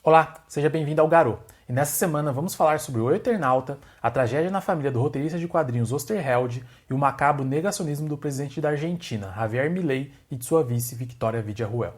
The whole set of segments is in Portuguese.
Olá, seja bem-vindo ao Garou. E nessa semana vamos falar sobre O Eternauta, a tragédia na família do roteirista de quadrinhos Osterheld e o macabro negacionismo do presidente da Argentina, Javier Milei, e de sua vice, Victoria Villarruel.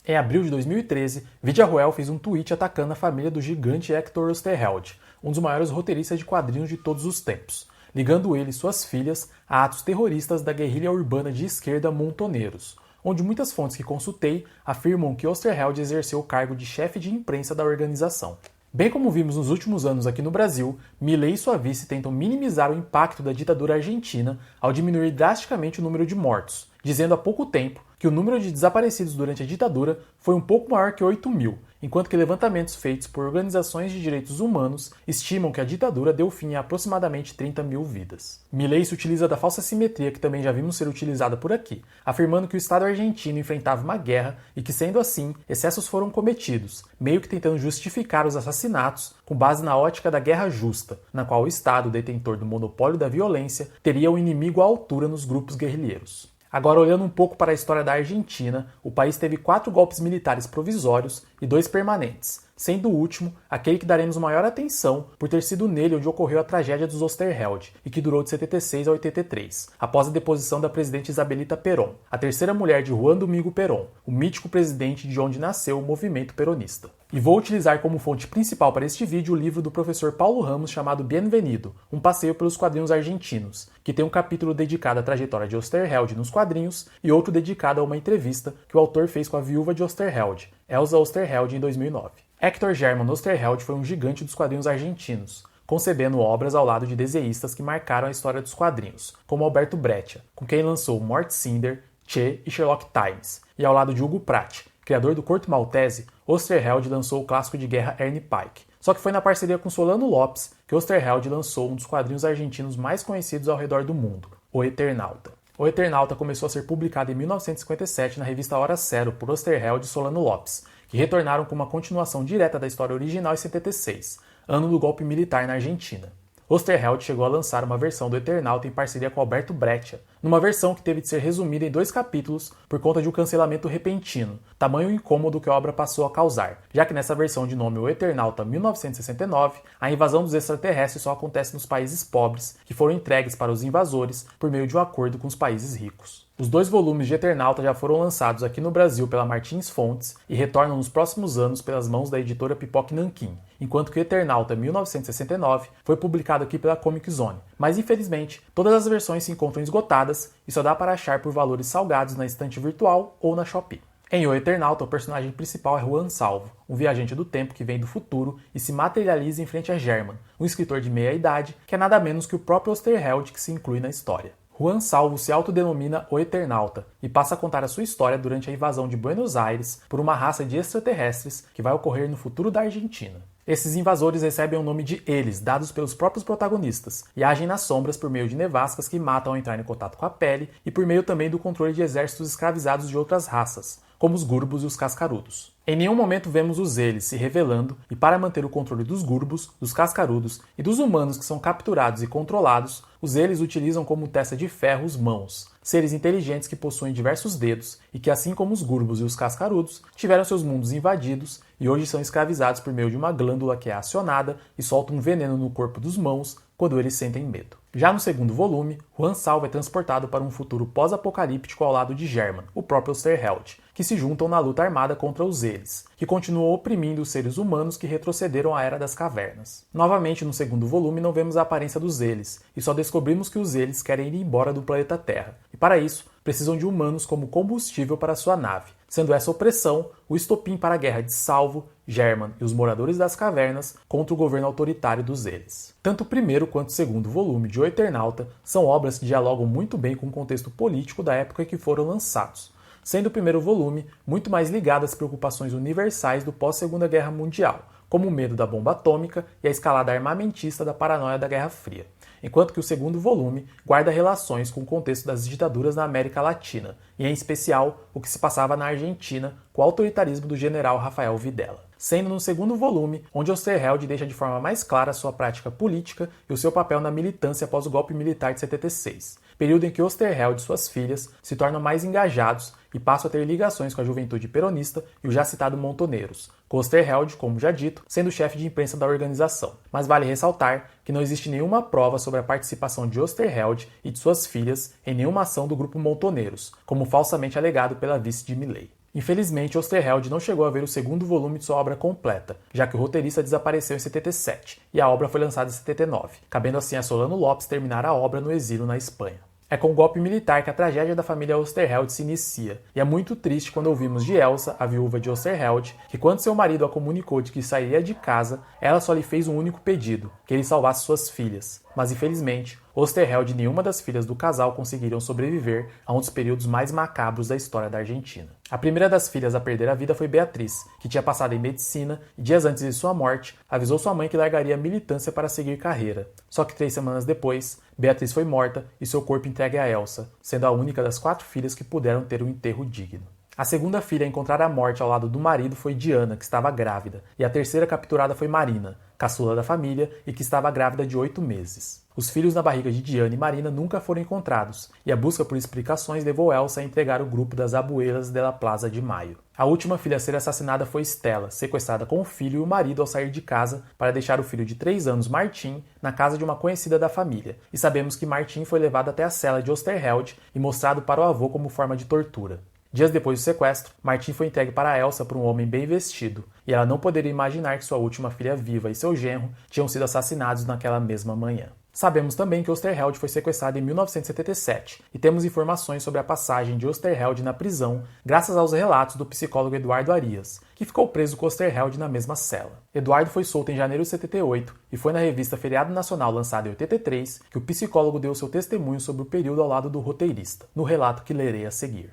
Em abril de 2013, Villarruel fez um tweet atacando a família do gigante Hector Osterheld, um dos maiores roteiristas de quadrinhos de todos os tempos, ligando ele e suas filhas a atos terroristas da guerrilha urbana de esquerda Montoneiros, onde muitas fontes que consultei afirmam que Osterheld exerceu o cargo de chefe de imprensa da organização. Bem como vimos nos últimos anos aqui no Brasil, Milei e sua vice tentam minimizar o impacto da ditadura argentina ao diminuir drasticamente o número de mortos, dizendo há pouco tempo que o número de desaparecidos durante a ditadura foi um pouco maior que 8.000, enquanto que levantamentos feitos por organizações de direitos humanos estimam que a ditadura deu fim a aproximadamente 30.000 vidas. Milei se utiliza da falsa simetria que também já vimos ser utilizada por aqui, afirmando que o Estado argentino enfrentava uma guerra e que, sendo assim, excessos foram cometidos, meio que tentando justificar os assassinatos com base na ótica da guerra justa, na qual o Estado, detentor do monopólio da violência, teria o inimigo à altura nos grupos guerrilheiros. Agora, olhando um pouco para a história da Argentina, o país teve 4 golpes militares provisórios e 2 permanentes, sendo o último aquele que daremos maior atenção por ter sido nele onde ocorreu a tragédia dos Osterheld e que durou de 76 a 83, após a deposição da presidente Isabelita Perón, a terceira mulher de Juan Domingo Perón, o mítico presidente de onde nasceu o movimento peronista. E vou utilizar como fonte principal para este vídeo o livro do professor Paulo Ramos chamado Bienvenido, um passeio pelos quadrinhos argentinos, que tem um capítulo dedicado à trajetória de Osterheld nos quadrinhos e outro dedicado a uma entrevista que o autor fez com a viúva de Osterheld, Elsa Osterheld, em 2009. Hector German Osterheld foi um gigante dos quadrinhos argentinos, concebendo obras ao lado de desenhistas que marcaram a história dos quadrinhos, como Alberto Breccia, com quem lançou Mort Cinder, Che e Sherlock Times, e ao lado de Hugo Pratt, criador do Corto Maltese, Osterheld lançou o clássico de guerra Ernie Pike. Só que foi na parceria com Solano Lopes que Osterheld lançou um dos quadrinhos argentinos mais conhecidos ao redor do mundo, O Eternauta. O Eternauta começou a ser publicado em 1957 na revista Hora Zero por Osterheld e Solano Lopes, que retornaram com uma continuação direta da história original em 76, ano do golpe militar na Argentina. Osterheld chegou a lançar uma versão do Eternauta em parceria com Alberto Breccia, numa versão que teve de ser resumida em 2 capítulos por conta de um cancelamento repentino, tamanho incômodo que a obra passou a causar, já que nessa versão de nome O Eternauta 1969, a invasão dos extraterrestres só acontece nos países pobres, que foram entregues para os invasores por meio de um acordo com os países ricos. Os 2 volumes de Eternauta já foram lançados aqui no Brasil pela Martins Fontes e retornam nos próximos anos pelas mãos da editora Pipoque Nanquim, enquanto que Eternauta 1969 foi publicado aqui pela Comic Zone. Mas infelizmente, todas as versões se encontram esgotadas e só dá para achar por valores salgados na estante virtual ou na Shopee. Em O Eternauta, o personagem principal é Juan Salvo, um viajante do tempo que vem do futuro e se materializa em frente a German, um escritor de meia-idade que é nada menos que o próprio Osterheld que se inclui na história. Juan Salvo se autodenomina O Eternauta e passa a contar a sua história durante a invasão de Buenos Aires por uma raça de extraterrestres que vai ocorrer no futuro da Argentina. Esses invasores recebem o nome de Eles, dados pelos próprios protagonistas, e agem nas sombras por meio de nevascas que matam ao entrar em contato com a pele e por meio também do controle de exércitos escravizados de outras raças, como os Gurbos e os Cascarudos. Em nenhum momento vemos os Eles se revelando e para manter o controle dos Gurbos, dos Cascarudos e dos humanos que são capturados e controlados, os Eles utilizam como testa de ferro os Mãos, seres inteligentes que possuem diversos dedos e que, assim como os Gurbos e os Cascarudos, tiveram seus mundos invadidos e hoje são escravizados por meio de uma glândula que é acionada e solta um veneno no corpo dos Mãos quando eles sentem medo. Já no segundo volume, Juan Salvo é transportado para um futuro pós-apocalíptico ao lado de German, o próprio Osterheld, que se juntam na luta armada contra os Eles, que continuam oprimindo os seres humanos que retrocederam à Era das Cavernas. Novamente, no segundo volume, não vemos a aparência dos Eles, e só descobrimos que os Eles querem ir embora do planeta Terra, e para isso, precisam de humanos como combustível para sua nave, sendo essa opressão o estopim para a guerra de Salvo, German e os moradores das cavernas contra o governo autoritário dos Eles. Tanto o primeiro quanto o segundo volume de O Eternauta são obras que dialogam muito bem com o contexto político da época em que foram lançados, sendo o primeiro volume muito mais ligado às preocupações universais do pós-Segunda Guerra Mundial, como o medo da bomba atômica e a escalada armamentista da paranoia da Guerra Fria, enquanto que o segundo volume guarda relações com o contexto das ditaduras na América Latina, e em especial o que se passava na Argentina com o autoritarismo do general Rafael Videla. Sendo no segundo volume onde Osterheld deixa de forma mais clara sua prática política e o seu papel na militância após o golpe militar de 76, período em que Osterheld e suas filhas se tornam mais engajados e passam a ter ligações com a juventude peronista e o já citado Montoneiros, com Osterheld, como já dito, sendo chefe de imprensa da organização. Mas vale ressaltar que não existe nenhuma prova sobre a participação de Osterheld e de suas filhas em nenhuma ação do grupo Montoneiros, como falsamente alegado pela vice de Milley. Infelizmente, Osterheld não chegou a ver o segundo volume de sua obra completa, já que o roteirista desapareceu em 77 e a obra foi lançada em 79, cabendo assim a Solano Lopes terminar a obra no exílio na Espanha. É com o golpe militar que a tragédia da família Osterheld se inicia, e é muito triste quando ouvimos de Elsa, a viúva de Osterheld, que quando seu marido a comunicou de que sairia de casa, ela só lhe fez um único pedido, que ele salvasse suas filhas. Mas infelizmente, Osterheld e nenhuma das filhas do casal conseguiram sobreviver a um dos períodos mais macabros da história da Argentina. A primeira das filhas a perder a vida foi Beatriz, que tinha passado em medicina e dias antes de sua morte, avisou sua mãe que largaria a militância para seguir carreira. Só que 3 semanas depois, Beatriz foi morta e seu corpo entregue a Elsa, sendo a única das 4 filhas que puderam ter um enterro digno. A segunda filha a encontrar a morte ao lado do marido foi Diana, que estava grávida, e a terceira capturada foi Marina, caçula da família e que estava grávida de 8 meses. Os filhos na barriga de Diana e Marina nunca foram encontrados, e a busca por explicações levou Elsa a entregar o grupo das Abuelas de la Plaza de Maio. A última filha a ser assassinada foi Stella, sequestrada com o filho e o marido ao sair de casa para deixar o filho de 3 anos, Martin, na casa de uma conhecida da família, e sabemos que Martin foi levado até a cela de Osterheld e mostrado para o avô como forma de tortura. Dias depois do sequestro, Martin foi entregue para Elsa por um homem bem vestido, e ela não poderia imaginar que sua última filha viva e seu genro tinham sido assassinados naquela mesma manhã. Sabemos também que Osterheld foi sequestrado em 1977, e temos informações sobre a passagem de Osterheld na prisão graças aos relatos do psicólogo Eduardo Arias, que ficou preso com Osterheld na mesma cela. Eduardo foi solto em janeiro de 78 e foi na revista Feriado Nacional lançada em 83 que o psicólogo deu seu testemunho sobre o período ao lado do roteirista, no relato que lerei a seguir.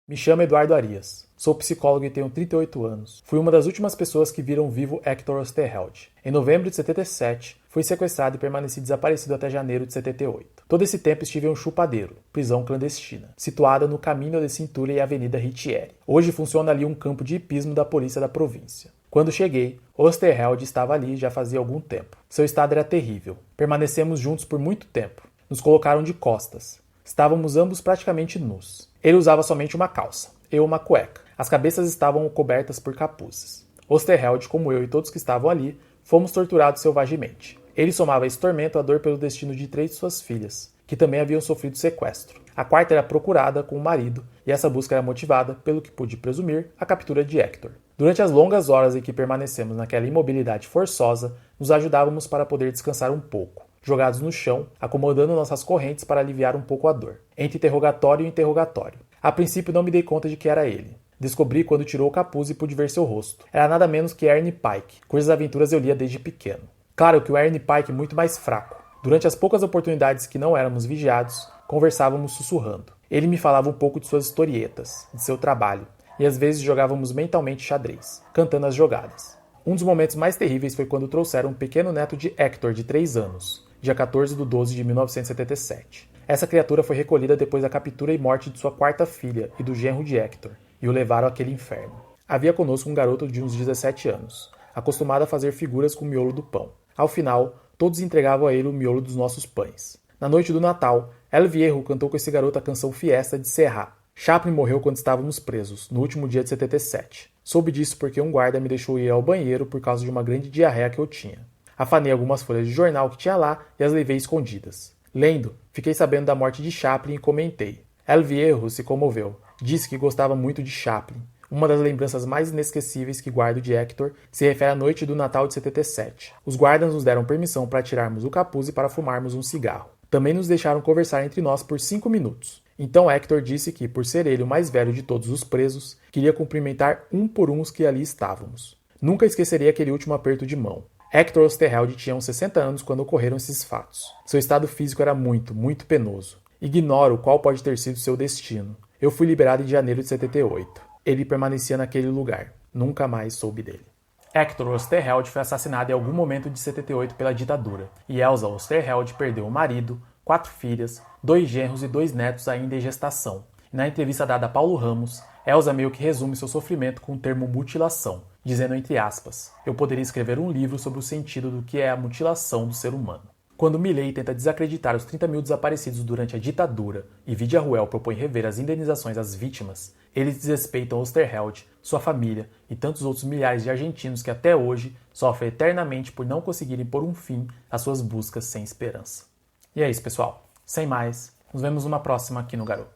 Me chamo Eduardo Arias. Sou psicólogo e tenho 38 anos. Fui uma das últimas pessoas que viram vivo Héctor Osterheld. Em novembro de 77, fui sequestrado e permaneci desaparecido até janeiro de 78. Todo esse tempo estive em um chupadeiro, prisão clandestina, situada no Caminho de Cintura e Avenida Ritieri. Hoje funciona ali um campo de hipismo da polícia da província. Quando cheguei, Osterheld estava ali já fazia algum tempo. Seu estado era terrível. Permanecemos juntos por muito tempo. Nos colocaram de costas. Estávamos ambos praticamente nus. Ele usava somente uma calça, eu uma cueca. As cabeças estavam cobertas por capuzes. Osterheld, como eu e todos que estavam ali, fomos torturados selvagemente. Ele somava a esse tormento a dor pelo destino de 3 de suas filhas, que também haviam sofrido sequestro. A quarta era procurada com o marido, e essa busca era motivada, pelo que pude presumir, a captura de Héctor. Durante as longas horas em que permanecemos naquela imobilidade forçosa, nos ajudávamos para poder descansar um pouco, jogados no chão, acomodando nossas correntes para aliviar um pouco a dor, entre interrogatório e interrogatório. A princípio não me dei conta de que era ele. Descobri quando tirou o capuz e pude ver seu rosto. Era nada menos que Ernie Pike, cujas aventuras eu lia desde pequeno. Claro que o Ernie Pike muito mais fraco. Durante as poucas oportunidades que não éramos vigiados, conversávamos sussurrando. Ele me falava um pouco de suas historietas, de seu trabalho, e às vezes jogávamos mentalmente xadrez, cantando as jogadas. Um dos momentos mais terríveis foi quando trouxeram um pequeno neto de Héctor, de 3 anos. Dia 14 de 12 de 1977. Essa criatura foi recolhida depois da captura e morte de sua quarta filha e do genro de Héctor, e o levaram àquele inferno. Havia conosco um garoto de uns 17 anos, acostumado a fazer figuras com o miolo do pão. Ao final, todos entregavam a ele o miolo dos nossos pães. Na noite do Natal, El Viejo cantou com esse garoto a canção Fiesta de Serra. Chaplin morreu quando estávamos presos, no último dia de 77. Soube disso porque um guarda me deixou ir ao banheiro por causa de uma grande diarreia que eu tinha. Afanei algumas folhas de jornal que tinha lá e as levei escondidas. Lendo, fiquei sabendo da morte de Chaplin e comentei. El Viejo se comoveu. Disse que gostava muito de Chaplin. Uma das lembranças mais inesquecíveis que guardo de Héctor se refere à noite do Natal de 77. Os guardas nos deram permissão para tirarmos o capuz e para fumarmos um cigarro. Também nos deixaram conversar entre nós por 5 minutos. Então Héctor disse que, por ser ele o mais velho de todos os presos, queria cumprimentar um por um os que ali estávamos. Nunca esquecerei aquele último aperto de mão. Héctor Osterheld tinha uns 60 anos quando ocorreram esses fatos. Seu estado físico era muito penoso. Ignoro qual pode ter sido seu destino. Eu fui liberado em janeiro de 78. Ele permanecia naquele lugar. Nunca mais soube dele. Héctor Osterheld foi assassinado em algum momento de 78 pela ditadura. E Elsa Osterheld perdeu o marido, 4 filhas, 2 genros e 2 netos ainda em gestação. E na entrevista dada a Paulo Ramos, Elsa meio que resume seu sofrimento com o termo mutilação, dizendo entre aspas, eu poderia escrever um livro sobre o sentido do que é a mutilação do ser humano. Quando Milei tenta desacreditar os 30 mil desaparecidos durante a ditadura e Vidiarruel propõe rever as indenizações às vítimas, eles desrespeitam Osterheld, sua família e tantos outros milhares de argentinos que até hoje sofrem eternamente por não conseguirem pôr um fim às suas buscas sem esperança. E é isso, pessoal. Sem mais, nos vemos numa próxima aqui no Garou.